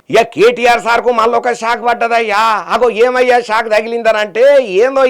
ఇక కేటీఆర్ సార్ కు మళ్ళీ ఒక షాక్ పడ్డదయ్యా. అగో ఏమయ్యా షాక్ తగిలిందనంటే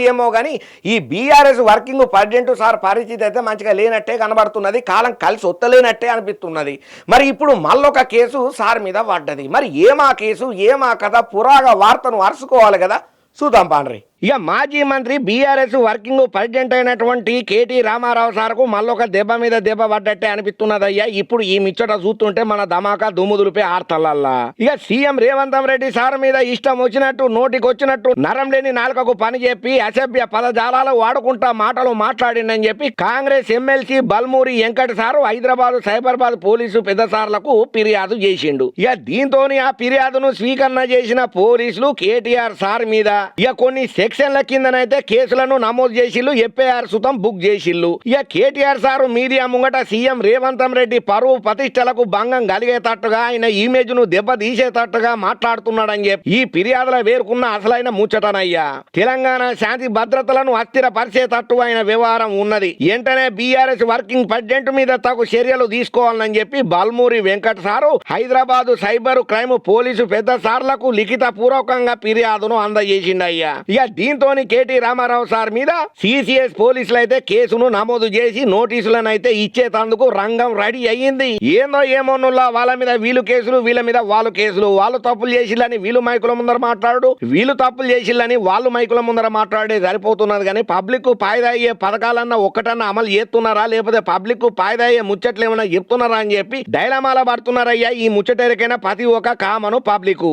ఏమో గాని ఈ బీఆర్ఎస్ వర్కింగ్ ప్రెసిడెంట్ సార్ పరిస్థితి అయితే మంచిగా లేనట్టే కనబడుతున్నది. కాలం కలిసి ఒత్తలేనట్టే అనిపిస్తున్నది. మరి ఇప్పుడు మళ్ళొక కేసు సార్ మీద పడ్డది. మరి ఏమా కేసు ఏమా కథ పురాగా వార్తను అరుసుకోవాలి కదా, చూద్దాం పాండ్రి. ఇక మాజీ మంత్రి బీఆర్ఎస్ వర్కింగ్ ప్రెసిడెంట్ అయినటువంటి కేటీ రామారావు సార్కు మళ్ళొక దెబ్బ మీద దెబ్బ పడ్డట్టే అనిపిస్తున్నదయ్యా. ఇప్పుడు ఈ మిచ్చట చూస్తుంటే మన ధమాకా దుమ్ముదులిపే ఆర్తలల్లా. ఇక సీఎం రేవంత్ రెడ్డి సార్ మీద ఇష్టం వచ్చినట్టు నోటికొచ్చినట్టు నరం లేని నాలుకకు పని చెప్పి అసభ్య పదజాలాలు వాడుకుంటా మాటలు మాట్లాడిందని చెప్పి Congress MLC Balmuri Venkata sir Hyderabad Cyberabad police పెద్ద సార్లకు ఫిర్యాదు చేసిండు. ఇక దీంతోని ఆ ఫిర్యాదును స్వీకరణ చేసిన పోలీసులు కేటీఆర్ సార్ మీద ఇక కొన్ని సెక్షన్ల కిందనైతే కేసులను నమోదు చేసిల్లు, ఎఫ్ఐఆర్ సుతం బుక్ చేసిల్లు. ఇక కేటీఆర్ సారు మీడియా ముంగట సీఎం రేవంత్ రెడ్డి పరువు ప్రతిష్టలకు భంగం కలిగేటట్టుగా ఆయన ఇమేజ్ ను దెబ్బ తీసేటట్టుగా మాట్లాడుతున్నాడని చెప్పి ఈ ఫిర్యాదుల వేరుకున్న అసలైన ముచ్చటనయ్యా. తెలంగాణ శాంతి భద్రతలను అస్థిరపరిచేటట్టు ఆయన వ్యవహారం ఉన్నది. వెంటనే బీఆర్ఎస్ వర్కింగ్ ప్రెసిడెంట్ మీద తగు చర్యలు తీసుకోవాలని చెప్పి Balmuri Venkata sir Hyderabad cyber crime police పెద్ద సార్లకు లిఖిత పూర్వకంగా ఫిర్యాదును అందజేసిండయ్యా. ఇక దీంతో కేటీ రామారావు సార్ మీద సిసిఎస్ పోలీసులు అయితే కేసును నమోదు చేసి నోటీసులను అయితే ఇచ్చేటందుకు రంగం రెడీ అయ్యింది. ఏమోనుల్లా వాళ్ళ మీద వీళ్ళు కేసులు, వీళ్ళ మీద వాళ్ళు కేసులు. వాళ్ళు తప్పులు చేసిల్లని వీళ్ళు మైకుల ముందర మాట్లాడు, వీళ్ళు తప్పులు చేసిల్లని వాళ్ళు మైకుల ముందర మాట్లాడే సరిపోతున్నది. కానీ పబ్లిక్ ఫాయిదా అయ్యే పథకాలన్నా ఒక్కటన్నా అమలు చేస్తున్నారా, లేకపోతే పబ్లిక్ ఫాయిదా అయ్యే ముచ్చట్లు ఏమైనా చెప్తున్నారా అని చెప్పి డైలమాల పడుతున్నారయ్యా. ఈ ముచ్చటేరికైనా ప్రతి ఒక్క కామను పబ్లిక్.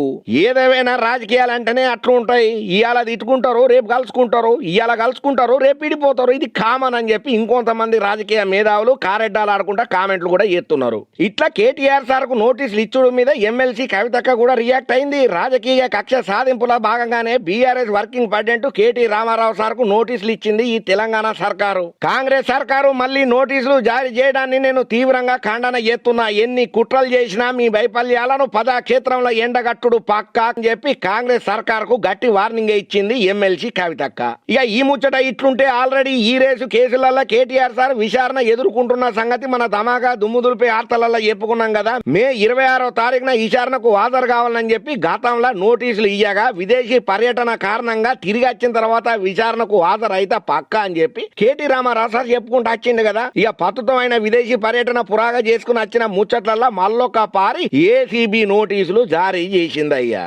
ఏదేమైనా రాజకీయాలంటేనే అట్లా ఉంటాయి. ఇవాళ తిట్టుకుంటారు, రేపు కలుసుకుంటారు, ఇవాళ కలుసుకుంటారు, రేపు విడిపోతారు. ఇది కామన్ అని చెప్పి ఇంకొంతమంది రాజకీయ మేధావులు కారెడ్డాలు ఆడుకుంటా కామెంట్లు కూడా చేస్తున్నారు. ఇట్లా కేటీఆర్ సార్ కు నోటీసులు ఇచ్చుడు మీద ఎమ్మెల్సీ కవితక్క కూడా రియాక్ట్ అయింది. రాజకీయ కక్ష సాధింపుల భాగంగానే BRS working president KT Ramarao sir కు నోటీసులు ఇచ్చింది ఈ తెలంగాణ సర్కారు. కాంగ్రెస్ సర్కారు మళ్ళీ నోటీసులు జారీ చేయడాన్ని నేను తీవ్రంగా ఖండన చేస్తున్నా. ఎన్ని కుట్రలు చేసినా మీ వైఫల్యాలను పదక్షేత్రంలో ఎండగట్టుడు పక్కా అని చెప్పి కాంగ్రెస్ సర్కారుకు గట్టి వార్నింగ్ ఇచ్చింది ఎమ్మెల్సీ కవితక్క. ఇక ఈ ముచ్చట ఇట్లుంటే ఆల్రెడీ ఈ రేసు కేసులలో కేటీఆర్ సార్ విచారణ ఎదుర్కొంటున్న సంగతి మన ధమాకా దుమ్ముదులిపై ఆర్తలలో చెప్పుకున్నాం కదా. మే 26వ తారీఖున విచారణకు హాజరు కావాలని చెప్పి గతంలో నోటీసులు ఇయ్యగా విదేశీ పర్యటన కారణంగా తిరిగి వచ్చిన తర్వాత విచారణకు హాజరు అయితే పక్కా అని చెప్పి కేటీ రామారావు సార్ చెప్పుకుంటూ వచ్చిండు కదా. ఇక పతుతమైన విదేశీ పర్యటన పురాగా చేసుకుని వచ్చిన ముచ్చట్లలో మళ్ళొక పారి ఏసీబీ నోటీసులు జారీ చేసిందయ్యా.